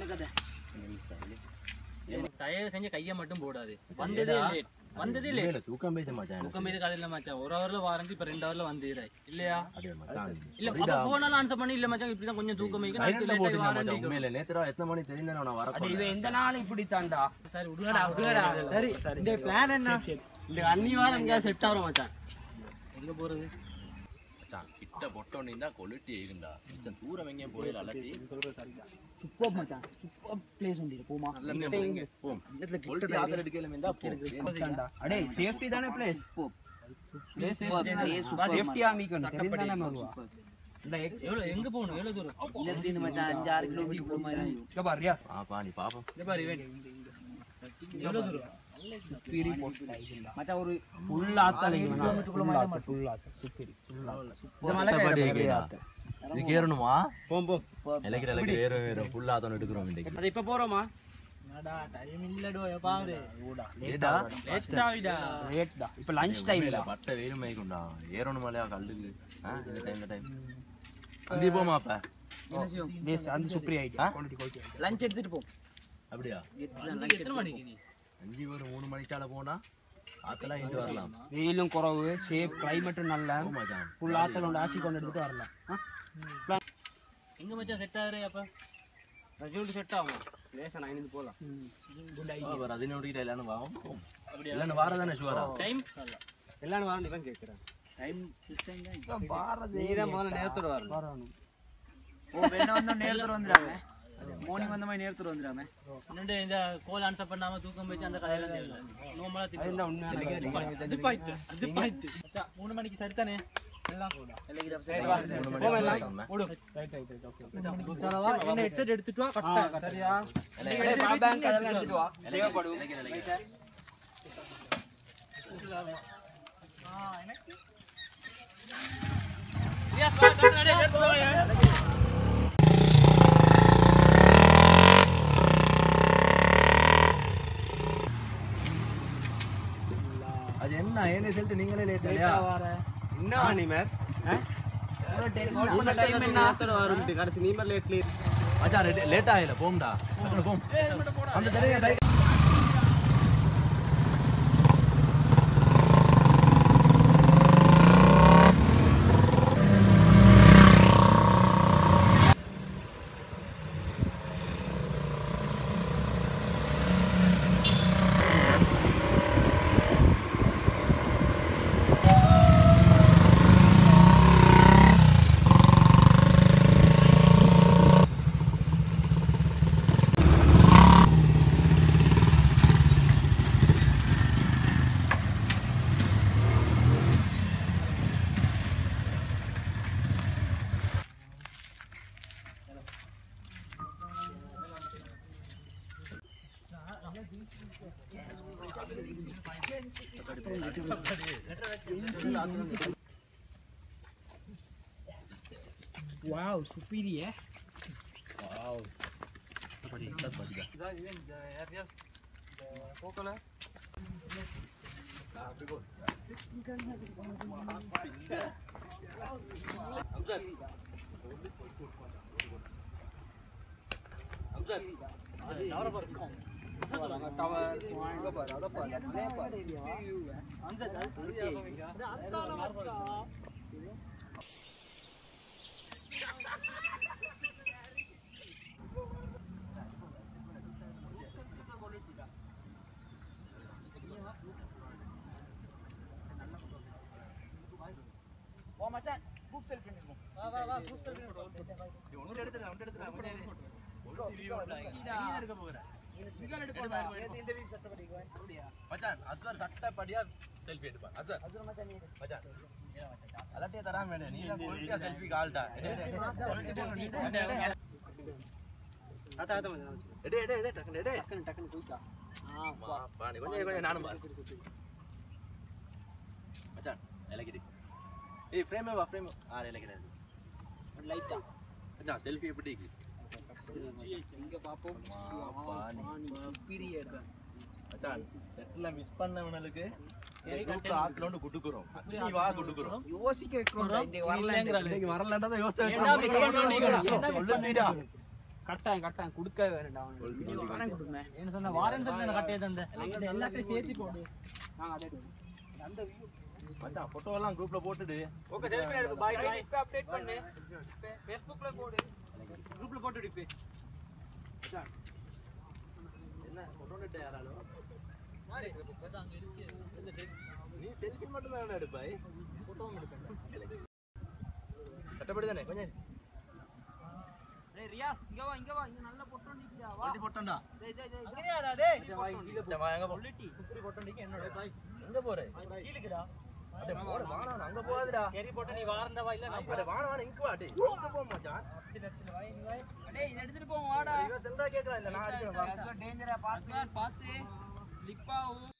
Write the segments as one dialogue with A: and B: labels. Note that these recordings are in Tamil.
A: என்ன கதை
B: தயவு செஞ்சு கையை மட்டும் போடாது வந்ததே லேட்
C: தூக்கம் பேச மாட்டேன்
B: தூக்கம் பேச கதை இல்ல மச்சான் 1 ஹவர்ல வாரண்டி இப்ப 2 ஹவர்ல வந்துடுற இல்லையா இல்ல அப்ப போனாலும் ஆன்சர் பண்ணி இல்ல மச்சான் இப்படி தான் கொஞ்சம் தூக்கம் வைக்க நைட் லேட் வாரண்டி
C: உண்மையில நேத்துரா எத்தனை மணி தெரிஞ்சா நான் வர
D: இவன் எந்த நாள் இப்படி தாண்டா
B: சரி விடுங்கடா
D: சரி இந்த பிளான் என்ன
A: இந்த அன்னி வாரம் எங்க செட் ஆவற மச்சான்
B: எங்க போறது
C: மச்சான் கிட்ட பொட்டோனே தான் குவாலிட்டி இருக்குடா கொஞ்சம் தூரம் எங்க போய் அலட்டி
A: சொல்ற சரிடா சூப்பர் மச்சான் சூப்பர் பிளேஸ் உண்டு போமா
C: நல்ல போம்
A: இடத்துல
C: கிட்ட ஆதர் எடுக்கல மேண்டா
D: தாண்டா அடே சேஃப்டி தானே பிளேஸ்
A: பிளேஸ்
D: சேஃப்டி ஆமிக்கணும் தெரிந்தானே மருவா இந்த
B: எவ்வளவு எங்க போணும் எவ்வளவு தூரம்
A: இடத்துல இந்த மச்சான் 5-6 கிலோமீட்டர் போற மாதிரி தான் இருக்கும்
D: இங்க பாரு ரியாஸ்
C: பாணி பாப்போம்
B: இங்க பாரு இவன் எவ்வளவு தூரம்
D: சுப்பீரி போட்டா இதுல
A: மச்சான் ஒரு
D: ஃபுல் ஆத்தல
A: கிலோமீட்டருக்குள்ள மாதிரி தான்
D: ஃபுல் ஆத்தல சுப்பீரி ஃபுல்
A: இந்த மலை
C: இது கேறணுமா போ இலக்கிற வேற ஃபுல்லா ஆதன எடுக்கறோம் இன்னைக்கு
A: அது இப்ப போறோமா
B: என்னடா டைம் இல்லடோ பாரு
C: லேட்டா
D: லேட்டா இப்ப லஞ்ச் டைம்ல
C: பட்ட வெயில் மேய்க்கும்டா ஏறணுமாலையா கல்லுக்கு இந்த டைம் அந்தி போமா அப்ப
A: என்ன செய்வோம்
D: தேஸ் அந்த சுப்பீரி ஐடி குவாலிட்டி
A: லஞ்ச் எடுத்துட்டு போ
C: அப்படியா
B: எத்தனை மணிக்கு நீ
C: 5 ஒரு 3 மணிக்கால போனா ஆத்தல இங்க வரலாம்
D: வெயிலும் குறவு ஷேப் கிளைமேட் நல்ல
C: மச்சான்
D: ஃபுல் ஆத்தல வந்து ஆசி கொண்டு எடுத்துட்டு வரலாம்
B: எங்க மச்சான் செட் ஆகுறே அப்ப
A: ரிசல்ட் செட் ஆகும் லேசா நான் இருந்து போலாம்
D: குட் ஐடியா
C: அவர் அதினோடிட்ட எல்லாரும் வாவும் அப்படியே எல்லாரும் வாரதானே ஷுவரா
B: டைம்
A: எல்லாரும் வரணும் இவன் கேக்குறேன் டைம் சிஸ்டம் தான்
D: பாரதே
A: நீதான் முதல்ல நேரத்தோட வரணும்
D: வரணும்
A: ஓ வெண்ண வந்தா நேரத்தோட வந்துறாம மார்னிங் வந்த மாதிரி நேரத்தோட வந்துறாம
B: என்னடே இந்த கால் ஆன்சர் பண்ணாம தூக்கம் போய் அந்த கதையில தெரியல நோமலா
D: அதுதான் உண்மையான
B: அது பாயிண்ட் 3 மணிக்கு சரி தானே எல்லாம் கூட ஓடு
D: ரைட் ஓகே
B: சலவா என்ன ஹெட்செட் எடுத்துட்டு வா கரெக்ட்டா சரியா
D: பவர் பேங்க் அதெல்லாம் எடுத்துட்டு வா தேவைப்படும்
B: எனக்கு ரியாஸ் வா கண்ணாடி எடுத்து வா
C: அது என்ன ஏன் ரிசல்ட் நீங்களே லேட் இல்லையா
A: என்ன நீ மேர் டைம் என்ன நேரத்தோட வரும் கடைசி நீ மேர் லேட்லி
C: மச்சான் லேட் ஆயில போம்டா அங்க போம் அந்த தடவை
D: Wow, superior.
C: Wow. Padi, tak padi dah.
B: Dah, even Rias, pokoklah. Amzad. Ada apa kau?
D: Tower, point apa? Ada apa? Ada apa?
B: Amzad, ada.
D: Wah macam group selfie ni.
B: Wah, group selfie ni.
D: Undur எடுத்துடா. நீதான் எடுக்க போற. நீதான் எடுக்க போற. இந்த வீக் சட்ட படிக்குவேன். அப்படியே.
C: மச்சான் அஸ்வர் சட்ட படியா செல்ஃபி எடுப்பா அஸ்வர்
D: மச்சான் நீ
C: மச்சான் அலட்டிய தராம வேணே நீ போயிட்டா செல்ஃபி கால்டா
A: அத மச்சான்
C: எடே டக்கன்
D: டக்குன்னு போய்க்கா.
C: பாணி கொஞ்சம் நானும் மச்சான் இலக்கிடு ஏய் ஃப்ரேம் இலக்கிடு
D: லைட்டா.
C: மச்சான் செல்ஃபி எப்படி இருக்கு
D: இங்க பாப்போம்.
C: பாணி
D: பீரியட்.
C: மச்சான் செட்ல மிஸ் பண்ணவங்களுக்கு குரூப்ல ஆட்களோட குடுக்குறோம் நீ வா குடுக்குறோம்
D: யோசிக்க வைக்கிறோம். இந்த
C: இன்னைக்கு வரலன்றத யோசிச்சு
B: என்ன மிஸ் பண்ணோம் நீங்க?
C: சொல்லுடா
D: கட்டாயம் கொடுக்கவே வேண்டாம்
A: வாரம் கொடுங்க.
B: என்ன சொன்ன வாரன்னு சொல்லி அந்த கட்டையை தந்த
D: எல்லாத்தையும் சேர்த்து போடு நாங்க அதே அந்த வியூ
C: மச்சான் போட்டோ எல்லாம் குரூப்ல போட்டுடு.
D: ஓகே செல்ஃபி எடுத்து பை பை இப்ப அப்டேட் பண்ணு Facebookல போடு
B: குரூப்ல போட்டு இப்ப
C: என்ன போட்டோ எடுத்த யாராலும்
B: மாறி அங்க இருக்கு
C: நீ செல்ஃபி மட்டும் தான் எடுப்பாய், போட்டோவும் எடுப்பேன். கட்டப்படி தானே கொஞ்சம்
D: டேய் ரியாஸ் இங்க வா இங்க நல்ல போட்டோ நிக்குதா வா
C: ஒட்டி போட்டோம்டா.
D: டேய் அங்கேயாடா டேய்
B: வா கீழ
C: மச்சான் வா எங்க போ?
B: குவாலிட்டி குப்பரி போட்டோ நிக்க என்னோட பாய்
C: எங்க போற?
B: கீழக்குடா
C: அட போற வாணா அங்க போகாதடா.
B: கேரி போட்டு நீ வாரண்டா வா இல்ல நான்
C: அட வாணா இங்க வா டேய். இங்க போ மச்சான்.
D: டேய் இத எடுத்துட்டு போங்க வாடா
C: இவன் செல்றா கேக்குறா இல்ல நான் அடிக்கிறேன் வா.
D: அங்க டேஞ்சரா பாத்து ஸ்லிப் ஆகும்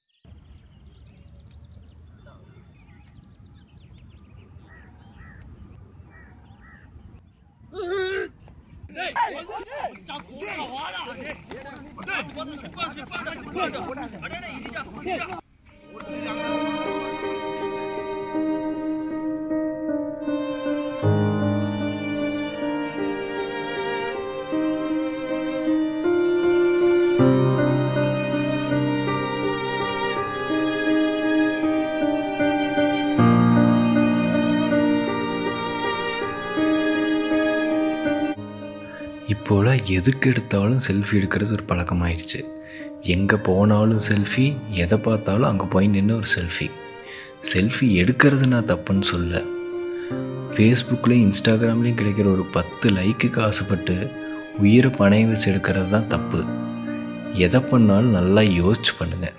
E: இப்போலாம் எதுக்கு எடுத்தாலும் செல்ஃபி எடுக்கிறது ஒரு பழக்கமாயிடுச்சு. எங்கே போனாலும் செல்ஃபி, எதை பார்த்தாலும் அங்கே போய் நின்று ஒரு செல்ஃபி எடுக்கிறது நான் தப்புன்னு சொல்ல. ஃபேஸ்புக்லேயும் இன்ஸ்டாகிராம்லேயும் கிடைக்கிற ஒரு 10 லைக்குக்கு ஆசைப்பட்டு உயிரை பணைய வச்சு எடுக்கிறது தான் தப்பு. எதை பண்ணாலும் நல்லா யோசிச்சு பண்ணுங்கள்.